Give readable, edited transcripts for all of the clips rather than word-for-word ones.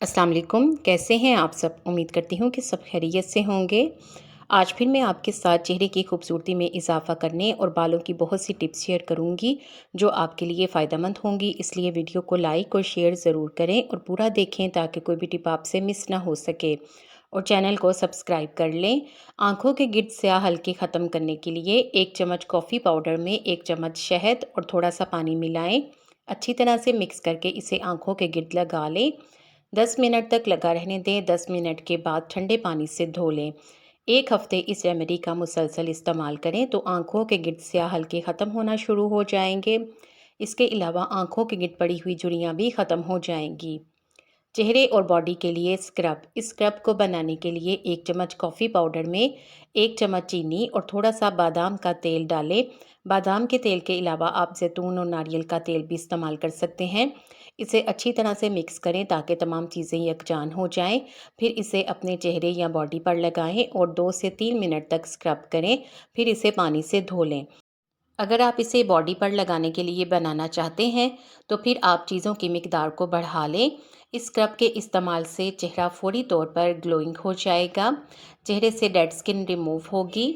अस्सलाम वालेकुम, कैसे हैं आप सब? उम्मीद करती हूँ कि सब खैरियत से होंगे। आज फिर मैं आपके साथ चेहरे की खूबसूरती में इजाफ़ा करने और बालों की बहुत सी टिप्स शेयर करूँगी, जो आपके लिए फ़ायदेमंद होंगी। इसलिए वीडियो को लाइक और शेयर ज़रूर करें और पूरा देखें ताकि कोई भी टिप आपसे मिस ना हो सके। और चैनल को सब्सक्राइब कर लें। आँखों के गिर्द स्याह हल्के ख़त्म करने के लिए 1 चम्मच कॉफ़ी पाउडर में 1 चम्मच शहद और थोड़ा-सा पानी मिलाएँ। अच्छी तरह से मिक्स करके इसे आँखों के गिर्द लगा लें। 10 मिनट तक लगा रहने दें। 10 मिनट के बाद ठंडे पानी से धो लें। 1 हफ्ते इस रेमेडी का मुसलसल इस्तेमाल करें तो आँखों के गिर्द स्याह हल्के ख़त्म होना शुरू हो जाएंगे। इसके अलावा आँखों के गिर्द पड़ी हुई झुर्रियाँ भी ख़त्म हो जाएंगी। चेहरे और बॉडी के लिए स्क्रब। इस स्क्रब को बनाने के लिए 1 चम्मच कॉफ़ी पाउडर में 1 चम्मच चीनी और थोड़ा सा बादाम का तेल डालें। बादाम के तेल के अलावा आप जैतून और नारियल का तेल भी इस्तेमाल कर सकते हैं। इसे अच्छी तरह से मिक्स करें ताकि तमाम चीज़ें यकजान हो जाएं। फिर इसे अपने चेहरे या बॉडी पर लगाएं और 2 से 3 मिनट तक स्क्रब करें। फिर इसे पानी से धो लें। अगर आप इसे बॉडी पर लगाने के लिए बनाना चाहते हैं तो फिर आप चीज़ों की मिकदार को बढ़ा लें। इस स्क्रब के इस्तेमाल से चेहरा फौरी तौर पर ग्लोइंग हो जाएगा। चेहरे से डेड स्किन रिमूव होगी।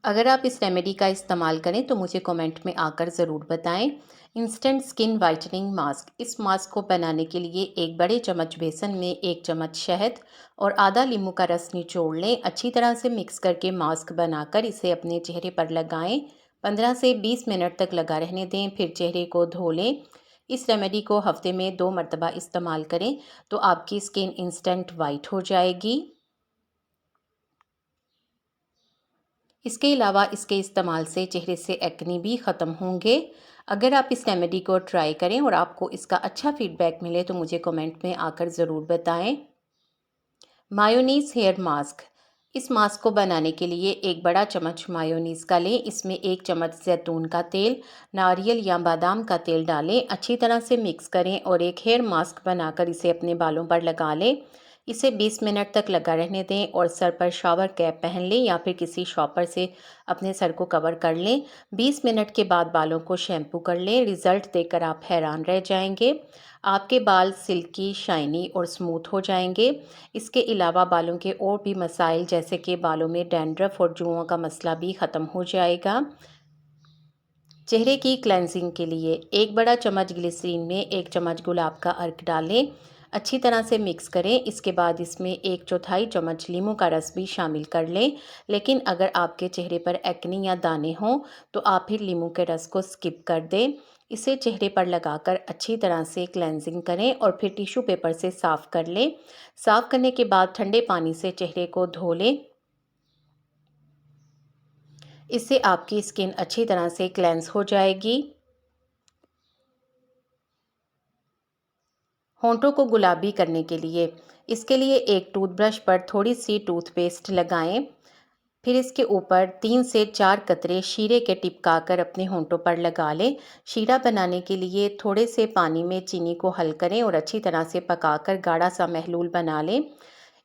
अगर आप इस रेमेडी का इस्तेमाल करें तो मुझे कमेंट में आकर ज़रूर बताएं। Instant skin whitening mask. इस मास्क को बनाने के लिए 1 बड़े चम्मच बेसन में 1 चम्मच शहद और आधा नींबू का रस निचोड़ लें। अच्छी तरह से मिक्स करके मास्क बनाकर इसे अपने चेहरे पर लगाएं। 15 से 20 मिनट तक लगा रहने दें। फिर चेहरे को धो लें। इस रेमेडी को हफ्ते में 2 मरतबा इस्तेमाल करें तो आपकी स्किन इंस्टेंट वाइट हो जाएगी। इसके अलावा इसके इस्तेमाल से चेहरे से एक्ने भी ख़त्म होंगे। अगर आप इस रेमेडी को ट्राई करें और आपको इसका अच्छा फीडबैक मिले तो मुझे कमेंट में आकर ज़रूर बताएं। Mayonnaise hair mask. इस मास्क को बनाने के लिए 1 बड़ा चम्मच मायोनीज़ का लें। इसमें 1 चम्मच जैतून का तेल, नारियल या बादाम का तेल डालें। अच्छी तरह से मिक्स करें और एक हेयर मास्क बनाकर इसे अपने बालों पर लगा लें। इसे 20 मिनट तक लगा रहने दें और सर पर शावर कैप पहन लें या फिर किसी शॉपर से अपने सर को कवर कर लें। 20 मिनट के बाद बालों को शैम्पू कर लें। रिज़ल्ट देखकर आप हैरान रह जाएंगे। आपके बाल सिल्की, शाइनी और स्मूथ हो जाएंगे। इसके अलावा बालों के और भी मसाइल जैसे कि बालों में डैंड्रफ और जुओं का मसला भी ख़त्म हो जाएगा। चेहरे की क्लेंजिंग के लिए 1 बड़ा चम्मच ग्लिसरीन में 1 चम्मच गुलाब का अर्क डालें। अच्छी तरह से मिक्स करें। इसके बाद इसमें 1/4 चम्मच नींबू का रस भी शामिल कर लें। लेकिन अगर आपके चेहरे पर एक्ने या दाने हों तो आप फिर नींबू के रस को स्किप कर दें। इसे चेहरे पर लगाकर अच्छी तरह से क्लेंजिंग करें और फिर टिश्यू पेपर से साफ़ कर लें। साफ़ करने के बाद ठंडे पानी से चेहरे को धो लें। इससे आपकी स्किन अच्छी तरह से क्लेंस हो जाएगी। होंठों को गुलाबी करने के लिए इसके लिए एक टूथब्रश पर थोड़ी सी टूथपेस्ट लगाएं। फिर इसके ऊपर 3 से 4 कतरे शीरे के टिपकाकर अपने होंठों पर लगा लें। शीरा बनाने के लिए थोड़े से पानी में चीनी को हल करें और अच्छी तरह से पकाकर गाढ़ा सा महलूल बना लें।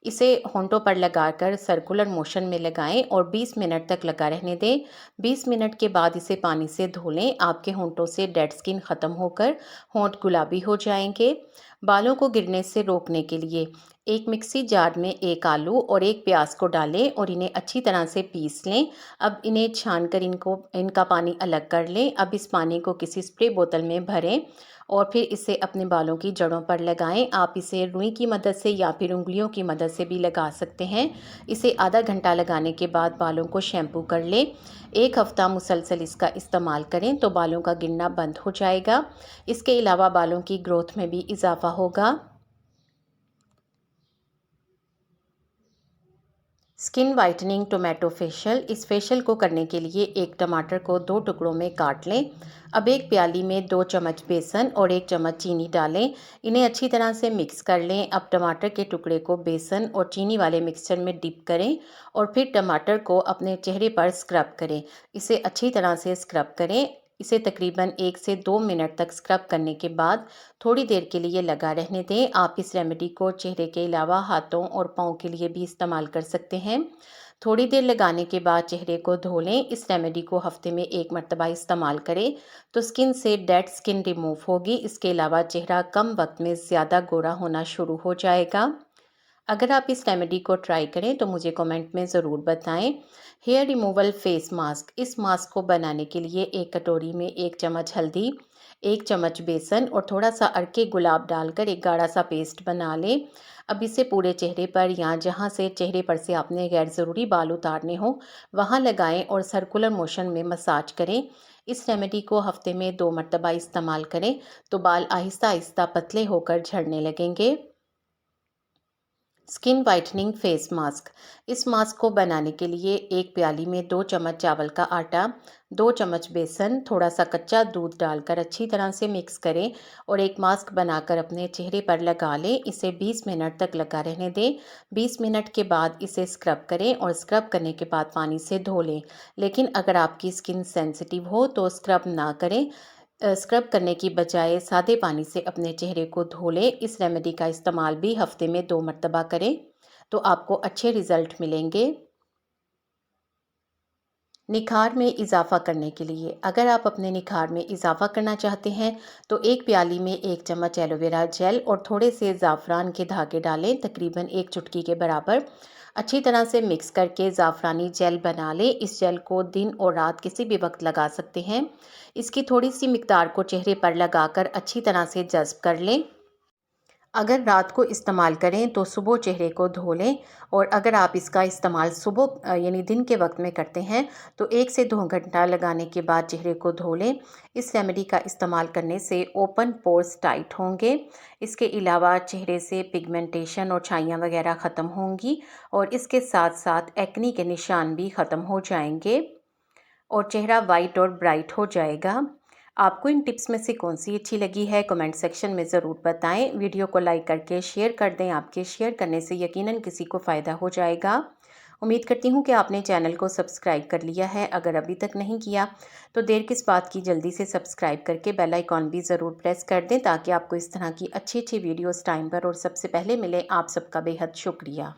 इसे होंठों पर लगाकर सर्कुलर मोशन में लगाएं और 20 मिनट तक लगा रहने दें। 20 मिनट के बाद इसे पानी से धो लें। आपके होंठों से डेड स्किन ख़त्म होकर होंठ गुलाबी हो जाएंगे। बालों को गिरने से रोकने के लिए एक मिक्सी जार में 1 आलू और 1 प्याज को डालें और इन्हें अच्छी तरह से पीस लें। अब इन्हें छानकर इनका पानी अलग कर लें। अब इस पानी को किसी स्प्रे बोतल में भरें और फिर इसे अपने बालों की जड़ों पर लगाएं। आप इसे रुई की मदद से या फिर उंगलियों की मदद से भी लगा सकते हैं। इसे आधा घंटा लगाने के बाद बालों को शैम्पू कर लें। 1 हफ्ता मुसलसल इसका इस्तेमाल करें तो बालों का गिरना बंद हो जाएगा। इसके अलावा बालों की ग्रोथ में भी इजाफा होगा। Skin whitening tomato facial. इस फेशियल को करने के लिए एक टमाटर को 2 टुकड़ों में काट लें। अब एक प्याली में 2 चम्मच बेसन और 1 चम्मच चीनी डालें। इन्हें अच्छी तरह से मिक्स कर लें। अब टमाटर के टुकड़े को बेसन और चीनी वाले मिक्सचर में डिप करें और फिर टमाटर को अपने चेहरे पर स्क्रब करें। इसे अच्छी तरह से स्क्रब करें। इसे तकरीबन 1 से 2 मिनट तक स्क्रब करने के बाद थोड़ी देर के लिए लगा रहने दें। आप इस रेमेडी को चेहरे के अलावा हाथों और पाँव के लिए भी इस्तेमाल कर सकते हैं। थोड़ी देर लगाने के बाद चेहरे को धो लें। इस रेमेडी को हफ्ते में 1 मरतबा इस्तेमाल करें तो स्किन से डेड स्किन रिमूव होगी। इसके अलावा चेहरा कम वक्त में ज़्यादा गोरा होना शुरू हो जाएगा। अगर आप इस रेमेडी को ट्राई करें तो मुझे कमेंट में ज़रूर बताएं। Hair removal face mask. इस मास्क को बनाने के लिए एक कटोरी में 1 चम्मच हल्दी, 1 चम्मच बेसन और थोड़ा सा अरके गुलाब डालकर एक गाढ़ा सा पेस्ट बना लें। अब इसे पूरे चेहरे पर या जहां से चेहरे पर से आपने गैर ज़रूरी बाल उतारने हो वहां लगाएं और सर्कुलर मोशन में मसाज करें। इस रेमेडी को हफ्ते में 2 मरतबा इस्तेमाल करें तो बाल आहिस्ता आहिस्ता पतले होकर झड़ने लगेंगे। Skin whitening face mask. इस मास्क को बनाने के लिए एक प्याली में 2 चम्मच चावल का आटा, 2 चम्मच बेसन, थोड़ा सा कच्चा दूध डालकर अच्छी तरह से मिक्स करें और एक मास्क बनाकर अपने चेहरे पर लगा लें। इसे 20 मिनट तक लगा रहने दें। 20 मिनट के बाद इसे स्क्रब करें और स्क्रब करने के बाद पानी से धो लें। लेकिन अगर आपकी स्किन सेंसिटिव हो तो स्क्रब ना करें। स्क्रब करने की बजाय सादे पानी से अपने चेहरे को धो लें। इस रेमेडी का इस्तेमाल भी हफ्ते में 2 मरतबा करें तो आपको अच्छे रिजल्ट मिलेंगे। निखार में इजाफ़ा करने के लिए अगर आप अपने निखार में इजाफ़ा करना चाहते हैं तो एक प्याली में 1 चम्मच एलोवेरा जेल और थोड़े से ज़ाफ़रान के धागे डालें, तकरीबन 1 चुटकी के बराबर। अच्छी तरह से मिक्स करके ज़ाफ़रानी जेल बना लें। इस जेल को दिन और रात किसी भी वक्त लगा सकते हैं। इसकी थोड़ी सी मिकदार को चेहरे पर लगाकर अच्छी तरह से जज़्ब कर लें। अगर रात को इस्तेमाल करें तो सुबह चेहरे को धो लें और अगर आप इसका इस्तेमाल सुबह यानी दिन के वक्त में करते हैं तो 1 से 2 घंटा लगाने के बाद चेहरे को धो लें। इस रेमेडी का इस्तेमाल करने से ओपन पोर्स टाइट होंगे। इसके अलावा चेहरे से पिगमेंटेशन और छाइयाँ वगैरह ख़त्म होंगी और इसके साथ साथ एक्ने के निशान भी ख़त्म हो जाएंगे और चेहरा वाइट और ब्राइट हो जाएगा। आपको इन टिप्स में से कौन सी अच्छी लगी है कमेंट सेक्शन में ज़रूर बताएं। वीडियो को लाइक करके शेयर कर दें। आपके शेयर करने से यकीनन किसी को फ़ायदा हो जाएगा। उम्मीद करती हूँ कि आपने चैनल को सब्सक्राइब कर लिया है। अगर अभी तक नहीं किया तो देर किस बात की, जल्दी से सब्सक्राइब करके बेल आइकॉन भी ज़रूर प्रेस कर दें ताकि आपको इस तरह की अच्छी अच्छी वीडियोज़ टाइम पर और सबसे पहले मिले। आप सबका बेहद शुक्रिया।